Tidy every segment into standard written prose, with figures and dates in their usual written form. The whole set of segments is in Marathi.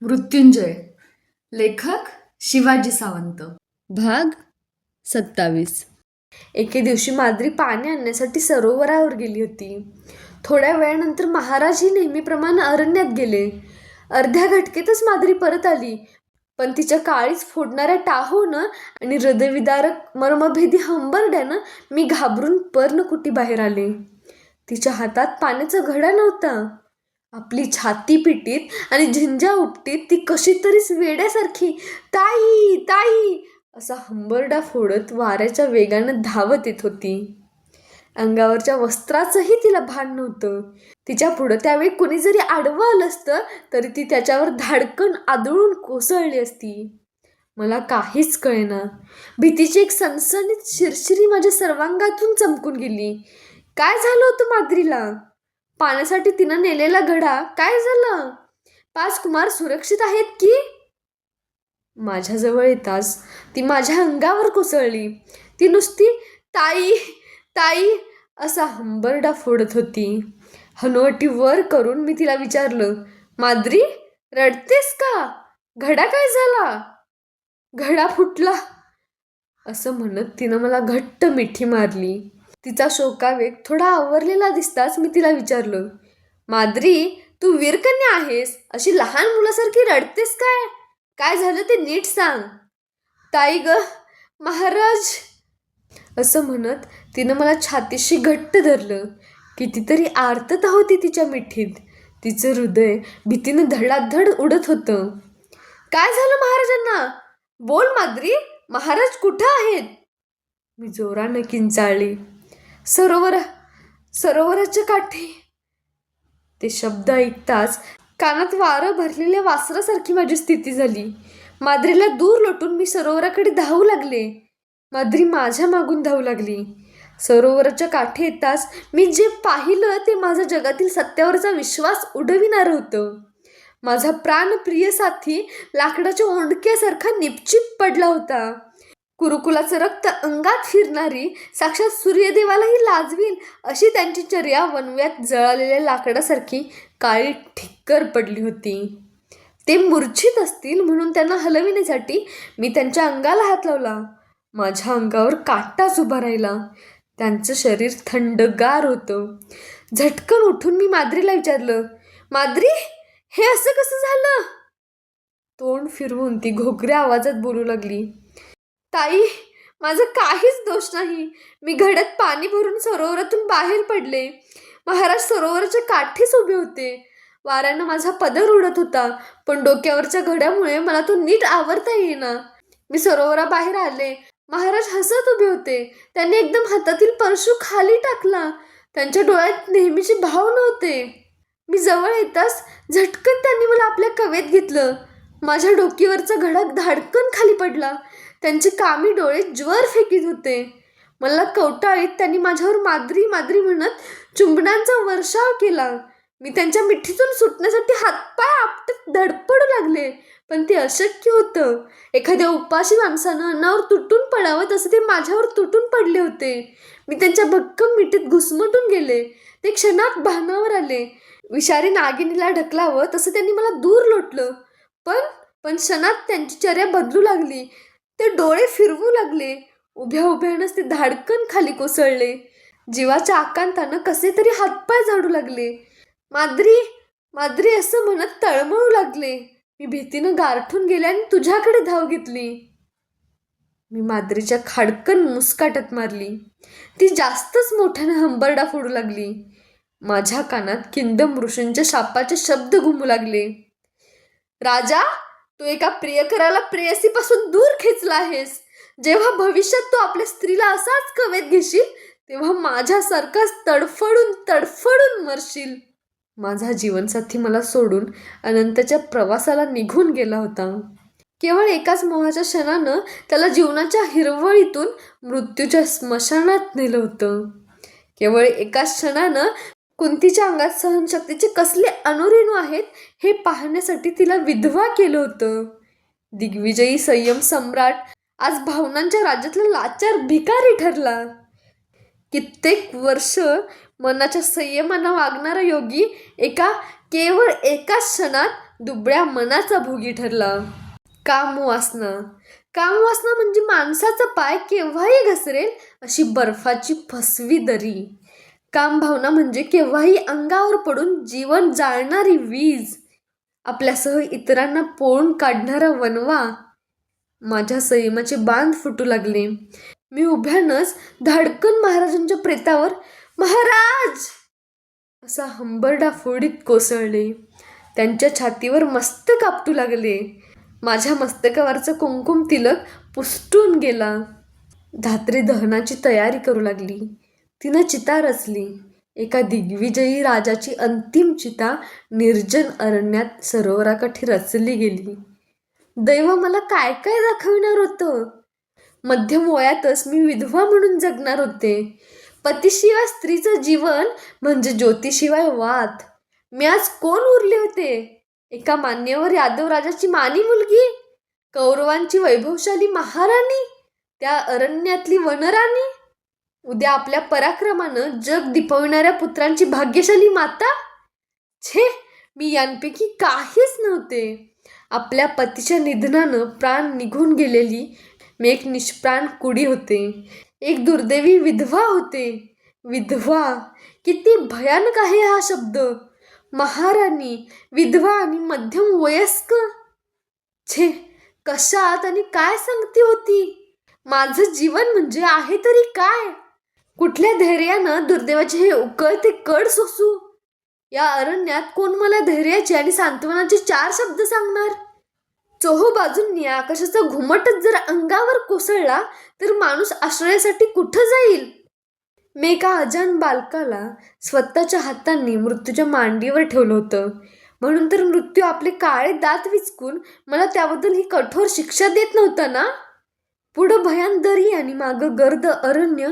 मृत्युंजय. लेखक शिवाजी सावंत. भाग 27. एके दिवशी माद्री पाणी आणण्यासाठी सरोवरावर गेली होती. थोड्या वेळानंतर महाराजही नेहमीप्रमाणे अरण्यात गेले. अर्ध्या घटकेतच माद्री परत आली, पण तिच्या काळीच फोडणाऱ्या टाहोनं आणि हृदयविदारक मर्मभेदी हंबरड्यानं मी घाबरून पर्णकुटी बाहेर आले. तिच्या हातात पाण्याचा घडा नव्हता. आपली छाती पिटीत आणि झिंजा उपटीत ती कशी तरीच वेड्यासारखी ताई ताई असा हंबरडा फोडत वाऱ्याच्या वेगानं धावत येत होती. अंगावरच्या वस्त्राचंही तिला भान नव्हतं. तिच्या पुढं त्यावेळी कुणी जरी आडवं आलं असतं तरी ती त्याच्यावर धाडकन आदळून कोसळली असती. मला काहीच कळेना. भीतीची एक सणसणीत शिरशिरी माझ्या सर्वांगातून चमकून गेली. काय झालं होतं माद्रीला? पाण्यासाठी तिनं नेलेला घडा काय झालं? 5 कुमार सुरक्षित आहेत की? माझ्याजवळ येताच ती माझ्या अंगावर कोसळली. ती नुसती ताई ताई असा हंबरडा फोडत होती. हनुवटी वर करून मी तिला विचारलं, माद्री रडतेस का? घडा काय झाला? घडा फुटला असं म्हणत तिनं मला घट्ट मिठी मारली. तिचा शोकावेग थोडा आवरलेला दिसताच मी तिला विचारलं, माद्री तू वीरकन्या आहेस, अशी लहान मुलासारखी रडतेस काय? काय झालं ते नीट सांग. ताई ग, महाराज असं म्हणत तिनं मला छातीशी घट्ट धरलं. कितीतरी आर्तता होती तिच्या मिठीत. तिचं हृदय भीतीनं धडाधड उडत होतं. काय झालं महाराजांना? बोल माद्री, महाराज कुठं आहेत? मी जोरानं किंचाळली. सरोवराच्या काठी. ते शब्द ऐकताच कानात वारं भरलेल्या वासरासारखी माझी स्थिती झाली. माद्रीला दूर लोटून मी सरोवराकडे धावू लागले. माद्री माझ्या मागून धावू लागली. सरोवराच्या काठी येताच मी जे पाहिलं ते माझा जगातील सत्यावरचा विश्वास उडविणारं होतं. माझा प्राणप्रिय साथी लाकडाच्या ओंडक्यासारखा निपचिप पडला होता. कुरुकुलाचं रक्त अंगात फिरणारी, साक्षात सूर्यदेवालाही लाजवील अशी त्यांची चर्या वणव्यात जळालेल्या लाकडासारखी काळी ठिक्कर पडली होती. ते मूर्छित असतील म्हणून त्यांना हलविण्यासाठी मी त्यांच्या अंगाला हात लावला. माझ्या अंगावर काटाच उभा राहिला. त्यांचं शरीर थंडगार होतं. झटकन उठून मी माद्रीला विचारलं, माद्री हे असं कसं झालं? तोंड फिरवून ती घोगऱ्या आवाजात बोलू लागली, ताई माझं काहीच दोष नाही. मी घड्यात पाणी भरून सरोवरातून बाहेर पडले. महाराज सरोवराच्या काठीच उभे होते. वाऱ्यानं माझा पदर उडत होता, पण डोक्यावरच्या घड्यामुळे मला तो नीट आवरता येईना. मी सरोवराबाहेर आले. महाराज हसत उभे होते. त्यांनी एकदम हातातील परशू खाली टाकला. त्यांच्या डोळ्यात नेहमीचे भाव नव्हते. मी जवळ येताच झटकन त्यांनी मला आपल्या कवेत घेतलं. माझ्या डोकीवरचा घडा धाडकन खाली पडला. त्यांचे कामी डोळे ज्वर फेकीत होते. मला कवटाळीत त्यांनी माझ्यावर माद्री माद्री म्हणत चुंबनांचा वर्षाव केला. मी त्यांच्या मिठीतून सुटण्यासाठी हातपाय आपटत धडपडू लागले, पण ते अशक्य होतं. एखाद्या उपाशी माणसानं अन्नावर तुटून पडावं तसं ते माझ्यावर तुटून पडले होते. मी त्यांच्या भक्कम मिठीत घुसमटून गेले. ते क्षणात भानावर आले. विषारी नागिनीला ढकलावं तसं त्यांनी मला दूर लोटलं, पण क्षणात त्यांची चर्या बदलू लागली. ते डोळे फिरवू लागले. उभ्या उभ्यानंच ते धाडकन खाली कोसळले. जीवाच्या आकांतानं कसे तरी हातपाय झाडू लागले. माद्री माद्री असं म्हणत तळमळू लागले. मी भीतीनं गारठून गेले आणि तुझ्याकडे धाव घेतली. मी माद्रीच्या खाडकन मुस्काटत मारली. ती जास्तच मोठ्यानं हंबरडा फोडू लागली. माझ्या कानात किंदम ऋषींच्या शापाचे शब्द घुमू लागले. राजा, तू एका प्रियकराला प्रेयसीपासून दूर खेचला आहेस. जेव्हा भविष्यात तू आपल्या स्त्रीला असाच कवेत घेशील तेव्हा माझ्यासारखाच तडफडून तडफडून मरशील. माझा जीवनसाथी मला सोडून अनंतच्या प्रवासाला निघून गेला होता. केवळ एकाच मोहाच्या क्षणानं त्याला जीवनाच्या हिरवळीतून मृत्यूच्या स्मशानात नेलं होतं. केवळ एकाच क्षणानं कुंतीच्या अंगात सहनशक्तीचे कसले अणुरेणू आहेत हे पाहण्यासाठी तिला विधवा केलं होतं. दिग्विजयी संयम सम्राट आज भावनांच्या राज्यातला लाचार भिकारी ठरला. कित्येक वर्ष मनाच्या संयमानं वागणारा योगी केवळ एकाच क्षणात दुबळ्या मनाचा भोगी ठरला. कामवासना. कामवासना म्हणजे माणसाचा पाय केव्हाही घसरेल अशी बर्फाची फसवी दरी. कामभावना म्हणजे केव्हाही अंगावर पडून जीवन जाळणारी वीज. आपल्यासह इतरांना पोळून काढणारा वनवा. माझ्या संयमाचे बांध फुटू लागले. मी उभ्यानच धाडकन महाराजांच्या प्रेतावर महाराज असा हंबरडा फोडीत कोसळले. त्यांच्या छातीवर मस्तक आपटू लागले. माझ्या मस्तकावरचं कुंकुम तिलक पुसटून गेला. धात्री दहनाची तयारी करू लागली. तिनं चिता रचली. एका दिग्विजयी राजाची अंतिम चिता निर्जन अरण्यात सरोवराकाठी रचली गेली. दैव मला काय काय दाखविणार होतं. मध्यम वयातच मी विधवा म्हणून जगणार होते. पतीशिवाय स्त्रीचं जीवन म्हणजे ज्योतीशिवाय वात. मी आज कोण उरले होते. एका मान्यवर यादव राजाची मानी मुलगी, कौरवांची वैभवशाली महाराणी, त्या अरण्यातली वनराणी, उद्या आपल्या पराक्रमानं जग दिपविणाऱ्या पुत्रांची भाग्यशाली माता. छे, मी यांपैकी काहीच नव्हते. आपल्या पतीच्या निधनानं प्राण निघून गेलेली मी एक निष्प्राण कुडी होते. एक दुर्दैवी विधवा होते. विधवा, किती भयानक आहे हा शब्द. महाराणी, विधवा आणि मध्यम वयस्क. छे, कशात आणि काय सांगती होती. माझं जीवन म्हणजे आहे तरी काय. कुठल्या धैर्यानं दुर्दैवाचे हे उकळते कड सोसू. या अरण्यात कोण मला धैर्याचे आणि सांत्वनाचे 4 शब्द सांगणार. चोहोबाजूंनी आकाशाचा घुमटच जर अंगावर कोसळला तर माणूस आश्रयासाठी कुठं जाईल. मी एका अजाण बालकाला स्वतःच्या हातांनी मृत्यूच्या मांडीवर ठेवलं होतं. म्हणून तर मृत्यू आपले काळे दात विचकून मला त्याबद्दल ही कठोर शिक्षा देत नव्हता ना. पुढं भयान दरी आणि मागं गर्द अरण्य,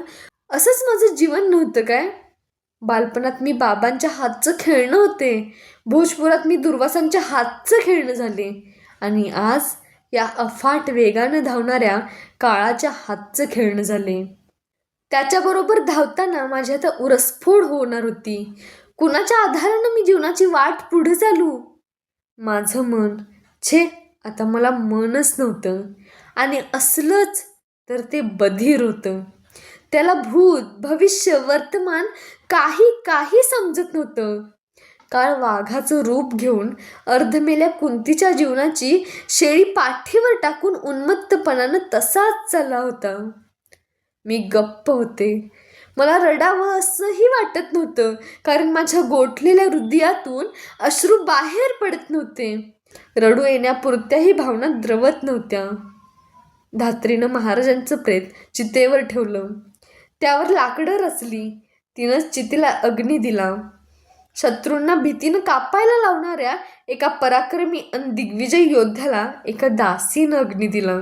असंच माझं जीवन नव्हतं काय. बालपणात मी बाबांच्या हातचं खेळणं होते. भोजपुरात मी दुर्वासांच्या हातचं खेळणं झाले. आणि आज या अफाट वेगानं धावणाऱ्या काळाच्या हातचं खेळणं झाले. त्याच्याबरोबर धावताना माझी आता उरसफोड होणार होती. कुणाच्या आधारानं मी जीवनाची वाट पुढे चालू. माझं मन, छे, आता मला मनच नव्हतं. आणि असलंच तर ते बधीर होतं. त्याला भूत, भविष्य, वर्तमान काही समजत नव्हतं. काळ वाघाचं रूप घेऊन अर्धमेल्या कुंतीच्या जीवनाची शेळी पाठीवर टाकून उन्मत्तपणानं तसाच चालला होता. मी गप्प होते. मला रडावं असंही वाटत नव्हतं, कारण माझ्या गोठलेल्या हृदयातून अश्रू बाहेर पडत नव्हते. रडू येण्यापुरत्याही भावना द्रवत नव्हत्या. धात्रीनं महाराजांचं प्रेत चितेवर ठेवलं. त्यावर लाकडं रचली. तिनंच चितेला अग्नी दिला. शत्रूंना भीतीनं कापायला लावणाऱ्या एका पराक्रमी आणि दिग्विजयी योद्ध्याला एका दासीनं अग्नी दिला.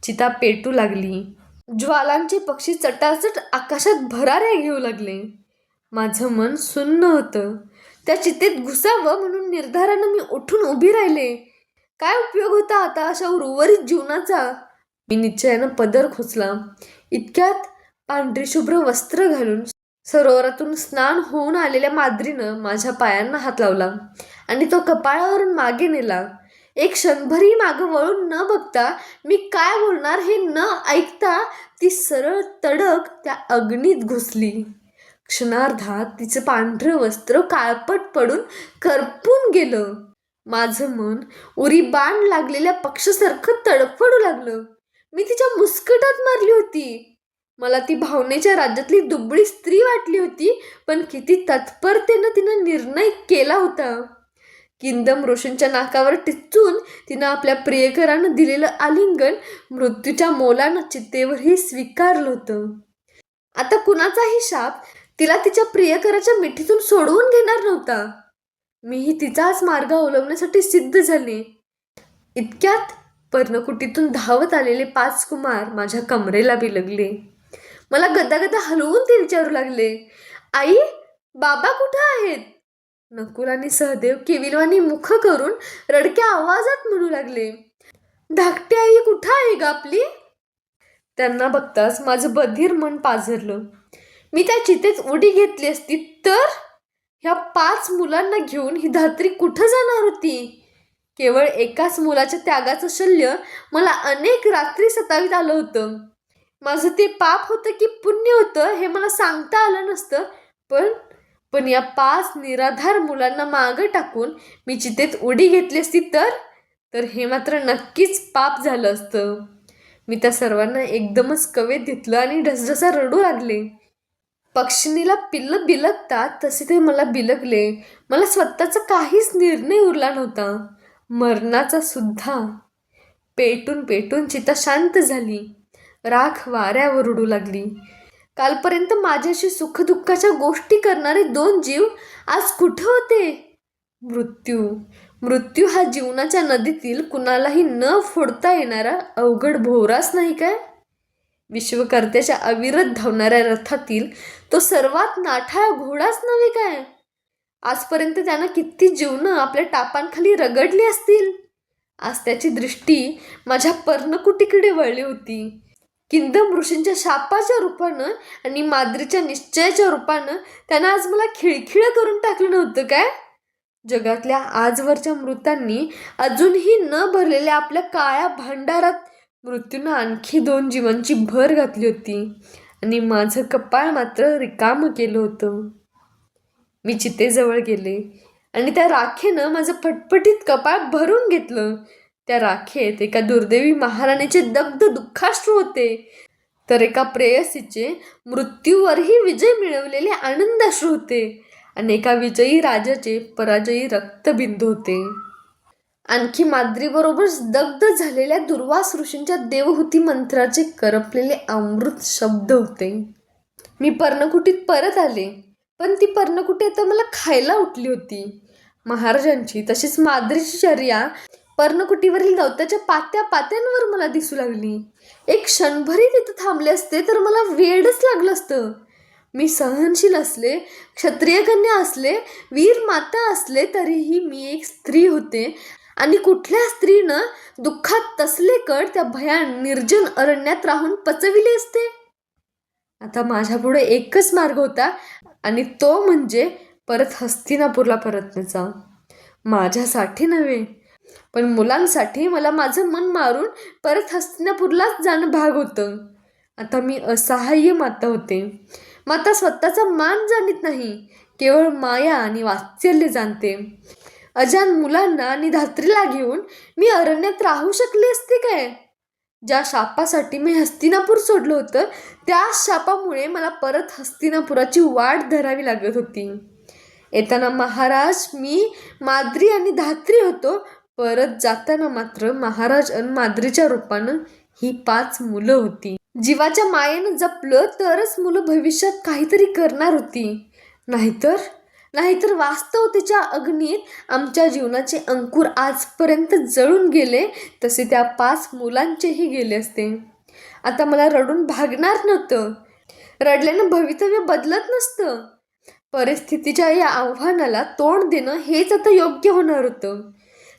चिता पेटू लागली. ज्वालांचे पक्षी चटाचट आकाशात भराऱ्या घेऊ लागले. माझं मन सुन्न होतं. त्या चितेत घुसावं म्हणून निर्धारानं मी उठून उभी राहिले. काय उपयोग होता आता अशा उर्वरित जीवनाचा. मी निश्चयानं पदर खोचला. इतक्यात पांढरी शुभ्र वस्त्र घालून सरोवरातून स्नान होऊन आलेल्या माद्रीनं माझ्या पायांना हात लावला आणि तो कपाळावरून मागे नेला. एक क्षणभरही मागं वळून न बघता, मी काय बोलणार हे न ऐकता ती सरळ तडक त्या अग्नीत घुसली. क्षणार्धात तिचं पांढरं वस्त्र काळपट पडून करपून गेलं. माझं मन उरी बाण लागलेल्या पक्षासारखं तडफडू लागलं. मी तिच्या मुस्कटात मारली होती. मला ती भावनेच्या राज्यातली दुबळी स्त्री वाटली होती, पण किती तत्परतेनं तिनं निर्णय केला होता. किंदम ऋषींच्या नाकावर टिचून तिनं आपल्या प्रियकरानं दिलेलं आलिंगन मृत्यूच्या मोलानं चितेवरही स्वीकारलं होतं. आता कुणाचाही शाप तिला तिच्या प्रियकराच्या मिठीतून सोडवून घेणार नव्हता. मीही तिचाच मार्ग अवलंबण्यासाठी सिद्ध झाले. इतक्यात पर्णकुटीतून धावत आलेले 5 कुमार माझ्या कमरेला बिलगले. मला गदागदा हलवून ते विचारू लागले, आई, बाबा कुठं आहेत. नकुल आणि सहदेव केविलवाणी मुख करून रडक्या आवाजात म्हणू लागले, धाकटी आई कुठं आहे ग आपली. त्यांना बघताच माझं बधीर मन पाझरलं. मी त्या चितेत उडी घेतली असती तर ह्या 5 मुलांना घेऊन ही धात्री कुठं जाणार होती. केवळ एकाच मुलाच्या त्यागाचं शल्य मला अनेक रात्री सतावीत आलं होतं. माझं ते पाप होतं की पुण्य होतं हे मला सांगता आलं नसतं. पण या 5 निराधार मुलांना मागं टाकून मी चितेत उडी घेतली असती तर हे मात्र नक्कीच पाप झालं असतं. मी त्या सर्वांना एकदमच कवेत घेतलं आणि ढसढसा रडू लागले. पक्षिणीला पिल्लं बिलगतात तसे ते मला बिलगले. मला स्वतःचा काहीच निर्णय उरला नव्हता, मरणाचा सुद्धा. पेटून पेटून चिता शांत झाली. राख वाऱ्यावर उडू लागली. कालपर्यंत माझ्याशी सुखदुःखाच्या गोष्टी करणारे 2 जीव आज कुठं होते? मृत्यू हा जीवनाच्या नदीतील कुणालाही न फोडता येणारा अवघड भोवराच नाही काय? विश्वकर्त्याच्या अविरत धावणाऱ्या रथातील तो सर्वात नाठाळ घोडाच नव्हे काय? आजपर्यंत त्यानं किती जीवनं आपल्या टापांखाली रगडली असतील. आज त्याची दृष्टी माझ्या पर्णकुटीकडे वळली होती. किंदम ऋषींच्या शापाच्या रूपानं आणि माद्रीच्या निश्चयाच्या रूपानं त्यानं आज मला खिळखिळं करून टाकलं नव्हतं काय? जगातल्या आजवरच्या मृतांनी अजूनही न भरलेल्या आपल्या काळ्या भांडारात मृत्यूनं आणखी 2 जीवांची भर घातली होती आणि माझं कपाळ मात्र रिकामं केलं होतं. मी चितेजवळ गेले आणि त्या राखेनं माझं फटफटीत कपाळ भरून घेतलं. त्या राखेत एका दुर्दैवी महाराणीचे दग्ध दुःखाश्रू होते, तर एका प्रेयसीचे मृत्यूवरही विजय मिळवलेले आनंदाश्रू होते आणि एका विजयी राजाचे पराजयी रक्तबिंदू होते. आणखी माद्रीबरोबर दग्ध झालेल्या दुर्वास ऋषींच्या देवहूती मंत्राचे करपलेले अमृत शब्द होते. मी पर्णकुटीत परत आले, पण ती पर्णकुटी आता मला खायला उठली होती. महाराजांची तशीच माद्रीची चर्या पर्णकुटीवरील गवताच्या पात्यांवर मला दिसू लागली. एक क्षणभरी तिथं थांबले असते तर मला वेडच लागलं असतं. मी सहनशील असले, क्षत्रिय कन्या असले, वीर माता असले तरीही मी एक स्त्री होते आणि कुठल्या स्त्रीनं दुःखात तसले कड त्या भयान निर्जन अरण्यात राहून पचविले असते? आता माझ्यापुढे एकच मार्ग होता आणि तो म्हणजे परत हस्तिनापूरला परतण्याचा. माझ्यासाठी नव्हे, पण मुलांसाठी मला माझं मन मारून परत हस्तिनापूरलाच जाणं भाग होतं. आता मी असहाय्य माता होते. माता स्वतःचा मान जाणीत नाही, केवळ माया आणि वात्सल्य जाणते. अजान मुलांना आणि धात्रीला घेऊन मी अरण्यात राहू शकले असते काय? ज्या शापासाठी मी हस्तिनापूर सोडलं होतं त्या शापामुळे मला परत हस्तिनापुराची वाट धरावी लागत होती. येताना महाराज, मी, माद्री आणि धात्री होतो. परत जाताना मात्र महाराज आणि माद्रीच्या रूपानं ही 5 मुलं होती. जीवाच्या मायेनं जपलं तरच मुलं भविष्यात काहीतरी करणार होती. नाहीतर वास्तवतेच्या अग्नीत आमच्या जीवनाचे अंकुर आजपर्यंत जळून गेले तसे त्या 5 मुलांचेही गेले असते. आता मला रडून भागणार नव्हतं. रडल्यानं भवितव्य बदलत नसतं. परिस्थितीच्या या आव्हानाला तोंड देणं हेच आता योग्य होणार होतं.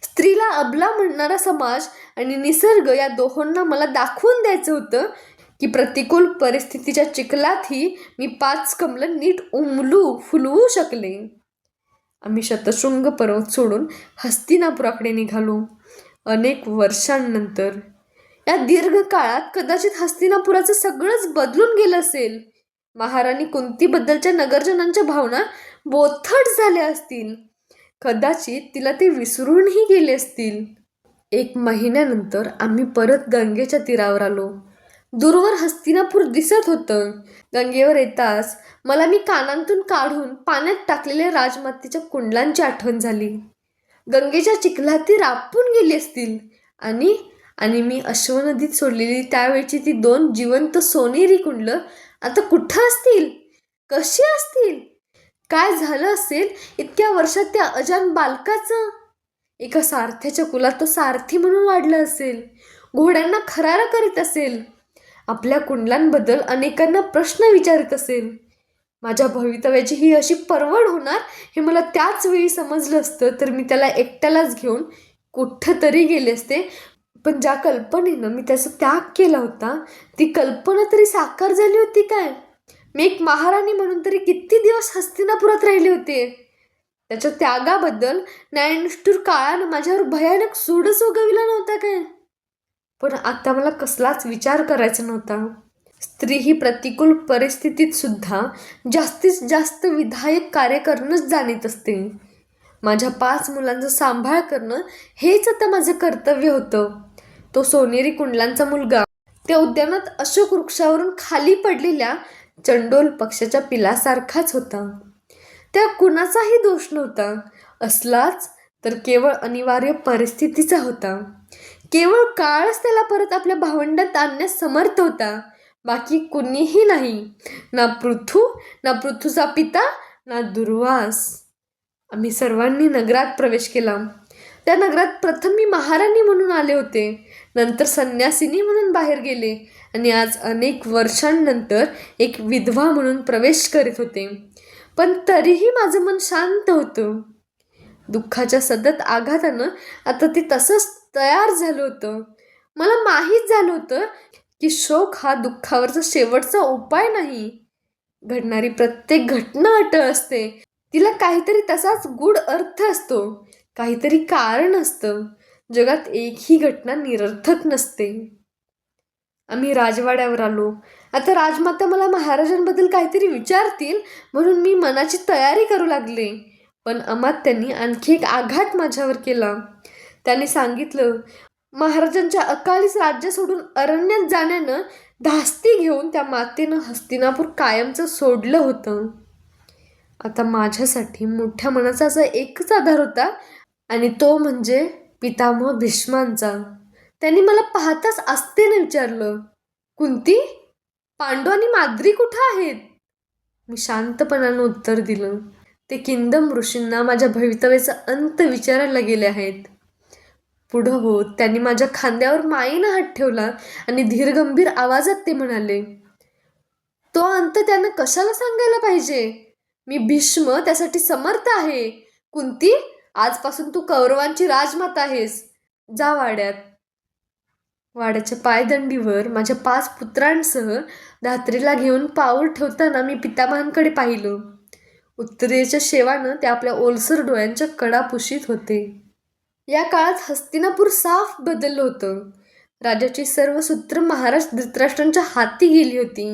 स्त्रीला अबला म्हणणारा समाज आणि निसर्ग या दोहोंना मला दाखवून द्यायचं होतं की प्रतिकूल परिस्थितीच्या चिखलातही मी 5 कमलं नीट फुलवू शकले. आम्ही शतशृंग पर्वत सोडून हस्तिनापुराकडे निघालो. अनेक वर्षांनंतर. या दीर्घ काळात कदाचित हस्तिनापुराचं सगळंच बदलून गेलं असेल. महाराणी कुंतीबद्दलच्या नगरजनांच्या भावना बोथट झाल्या असतील. कदाचित तिला ते विसरूनही गेले असतील. 1 महिन्यानंतर आम्ही परत गंगेच्या तीरावर आलो. दूरवर हस्तिनापूर दिसत होतं. गंगेवर येताच मला मी कानांतून काढून पाण्यात टाकलेल्या राजमातेच्या कुंडलांची आठवण झाली. गंगेच्या चिखलात ती रापून गेली असतील आणि मी अश्वनदीत सोडलेली त्यावेळची ती 2 जिवंत सोनेरी कुंडलं आता कुठं असतील? कशी असतील? काय झालं असेल इतक्या वर्षात त्या अजान बालकाचं? एका सारथ्याच्या कुलात तो सारथी म्हणून वाढला असेल. घोड्यांना खरारा करीत असेल. आपल्या कुंडलांबद्दल अनेकांना प्रश्न विचारित असेल. माझ्या भवितव्याची ही अशी परवड होणार हे मला त्याच वेळी समजलं असतं तर मी त्याला एकट्यालाच घेऊन कुठं तरी गेले असते. पण ज्या कल्पनेनं मी त्याचा त्याग केला होता ती कल्पना तरी साकार झाली होती काय? मी एक महाराणी म्हणून तरी किती दिवस हस्तिनापुरात राहिले होते. त्याच्या त्यागाबद्दल न्यायनिष्ठुर काळानं माझ्यावर भयानक सूडच उगविला नव्हता काय? पण आता मला कसलाच विचार करायचा नव्हता. स्त्री ही प्रतिकूल परिस्थितीत सुद्धा जास्तीत जास्त विधायक कार्य करणंच जाणीत असते. माझ्या 5 मुलांचा सांभाळ करणं हेच आता माझं कर्तव्य होतं. तो सोनेरी कुंडलांचा मुलगा त्या उद्यानात अशोक वृक्षावरून खाली पडलेल्या चंडोल पक्षाच्या पिलासारखाच होता. त्या कुणाचाही दोष नव्हता. असलाच तर केवळ अनिवार्य परिस्थितीचा होता. केवळ काळच त्याला परत आपल्या भावंडात आणण्यास समर्थ होता, बाकी कुणीही नाही. ना पृथू, ना पृथूचा पिता, ना दुर्वास. आम्ही सर्वांनी नगरात प्रवेश केला. त्या नगरात प्रथम मी महाराणी म्हणून आले होते, नंतर संन्यासिनी म्हणून बाहेर गेले आणि आज अनेक वर्षांनंतर एक विधवा म्हणून प्रवेश करीत होते. पण तरीही माझं मन शांत होतं. दुःखाच्या सतत आघातानं आता ते तसंच तयार झालं होतं. मला माहीत झालं होतं की शोक हा दुःखावरचा शेवटचा उपाय नाही. घडणारी प्रत्येक घटना अटळ असते. तिला काहीतरी तसाच गूढ अर्थ असतो, काहीतरी कारण असतं. जगात एकही घटना निरर्थक नसते. आम्ही राजवाड्यावर आलो. आता राजमाता मला महाराजांबद्दल काहीतरी विचारतील म्हणून मी मनाची तयारी करू लागले. पण अमात्यांनी आणखी एक आघात माझ्यावर केला. त्यांनी सांगितलं, महाराजांच्या अकालीच राज्य सोडून अरण्यात जाण्यानं धास्ती घेऊन त्या मातेनं हस्तिनापूर कायमचं सोडलं होतं. आता माझ्यासाठी मोठ्या मनाचा असा एकच आधार होता आणि तो म्हणजे पितामह भीष्मांचा. त्यांनी मला पाहताच आस्थेने विचारलं, कुंती, पांडू आणि माद्री कुठं आहेत? मी शांतपणानं उत्तर दिलं, ते किंदम ऋषींना माझ्या भवितव्याचा अंत विचारायला गेले आहेत. पुढं होत त्यांनी माझ्या खांद्यावर मायेनं हात ठेवला आणि धीरगंभीर आवाजात ते म्हणाले, तो अंत त्यानं कशाला सांगायला पाहिजे? मी भीष्म त्यासाठी समर्थ आहे. कुंती, आजपासून तू कौरवांची राजमाता आहेस. जा वाड्यात. वाड्याच्या पायदंडीवर माझ्या 5 पुत्रांसह धात्रीला घेऊन पाऊल ठेवताना मी पितामहांकडे पाहिलं. उत्तरेच्या शेवानं ते आपल्या ओलसर डोळ्यांच्या कडा पुशीत होते. या काळात हस्तिनापूर साफ बदललं होतं. राजाची सर्व सूत्र महाराज धृतराष्ट्रांच्या हाती गेली होती.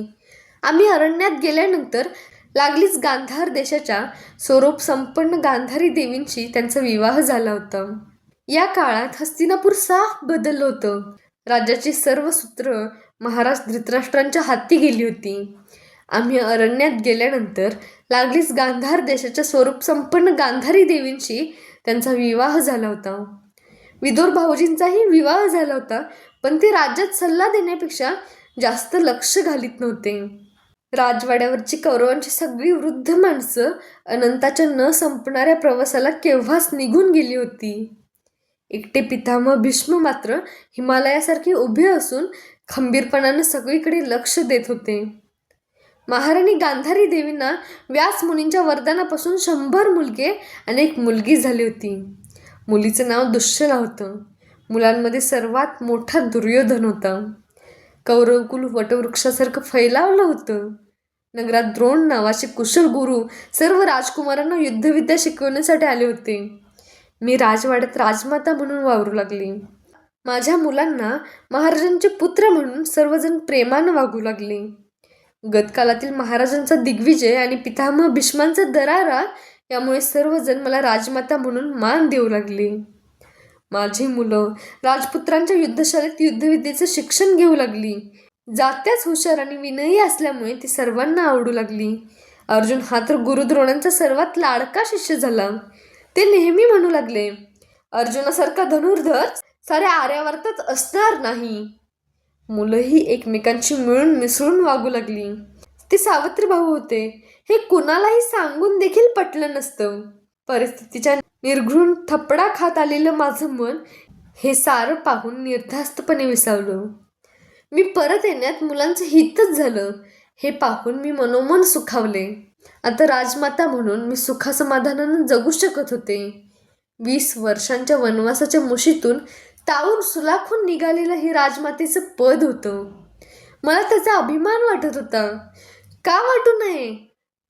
आम्ही अरण्यात गेल्यानंतर लागलीच गांधार देशाच्या स्वरूप संपन्न गांधारी देवींशी त्यांचा विवाह झाला होता. या काळात हस्तिनापूर साफ बदललं होतं. राज्याची सर्व सूत्र महाराज धृतराष्ट्रांच्या हाती गेली होती. आम्ही अरण्यात गेल्यानंतर लागलीच गांधार देशाच्या स्वरूप संपन्न गांधारी देवींशी त्यांचा विवाह झाला होता. विदुर भाऊजींचाही विवाह झाला होता, पण ते राज्यात सल्ला देण्यापेक्षा जास्त लक्ष घालीत नव्हते. राजवाड्यावरची कौरवांची सगळी वृद्ध माणसं अनंताच्या न संपणाऱ्या प्रवासाला केव्हाच निघून गेली होती. एकटे पितामह भीष्म मात्र हिमालयासारखे उभे असून खंबीरपणानं सगळीकडे लक्ष देत होते. महाराणी गांधारी देवींना व्यास मुनींच्या वरदानापासून 100 मुलगे आणि 1 मुलगी झाली होती. मुलीचं नाव दुश्शला होतं. मुलांमध्ये सर्वात मोठा दुर्योधन होता. कौरवकुल वटवृक्षासारखं फैलावलं होतं. नगरात द्रोण नावाचे कुशल गुरु सर्व राजकुमारांना युद्धविद्या शिकवण्यासाठी आले होते. मी राजवाड्यात राजमाता म्हणून वावरू लागली. माझ्या मुलांना महाराजांचे पुत्र म्हणून सर्वजण प्रेमानं वागू लागले. गतकालातील महाराजांचा दिग्विजय आणि पितामह भीष्मांचा दरारा यामुळे सर्वजण मला राजमाता म्हणून मान देऊ लागले. माझी मुलं राजपुत्रांच्या युद्धशाळेत युद्धविद्येचं शिक्षण घेऊ लागली. जात्याच हुशार आणि विनयी असल्यामुळे ती सर्वांना आवडू लागली. अर्जुन हा तर गुरुद्रोणांचा सर्वात लाडका शिष्य झाला. ते नेहमी म्हणू लागले, अर्जुनासारखा धनुर्धर साऱ्या आर्यावर्तात असणार नाही. मुलंही एकमेकांशी मिळून मिसळून वागू लागली. ते सावत्र भाऊ होते हे कुणालाही सांगून देखील पटलं नसतं. परिस्थितीच्या निर्घृण थपडा खात आलेलं माझं मन हे सारं पाहून निर्धास्तपणे विसावलं. मी परत येण्यात मुलांचं हितच झालं हे पाहून मी मनोमन सुखावले. आता राजमाता म्हणून मी सुखासमाधानानं जगू शकत होते. 20 वर्षांच्या वनवासाच्या मुशीतून तावून सुलाखून निघालेलं हे राजमातेचं पद होतं. मला त्याचा अभिमान वाटत होता. का वाटू नये?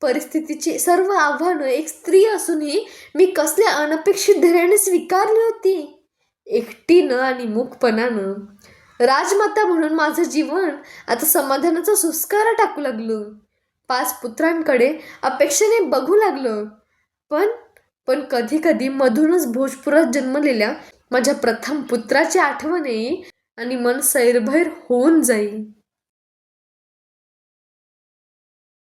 परिस्थितीची सर्व आव्हानं एक स्त्री असूनही मी कसल्या अनपेक्षित धैर्याने स्वीकारली होती. एकटीनं आणि मूकपणानं. राजमाता म्हणून माझं जीवन आता समाधानाचा सुस्कारा टाकू लागलं. 5 पुत्रांकडे अपेक्षेने बघू लागलं. पण कधी कधी मधूनच भोजपुरात जन्मलेल्या माझ्या प्रथम पुत्राची आठवण येईल आणि मन सैरभैर होऊन जाईल.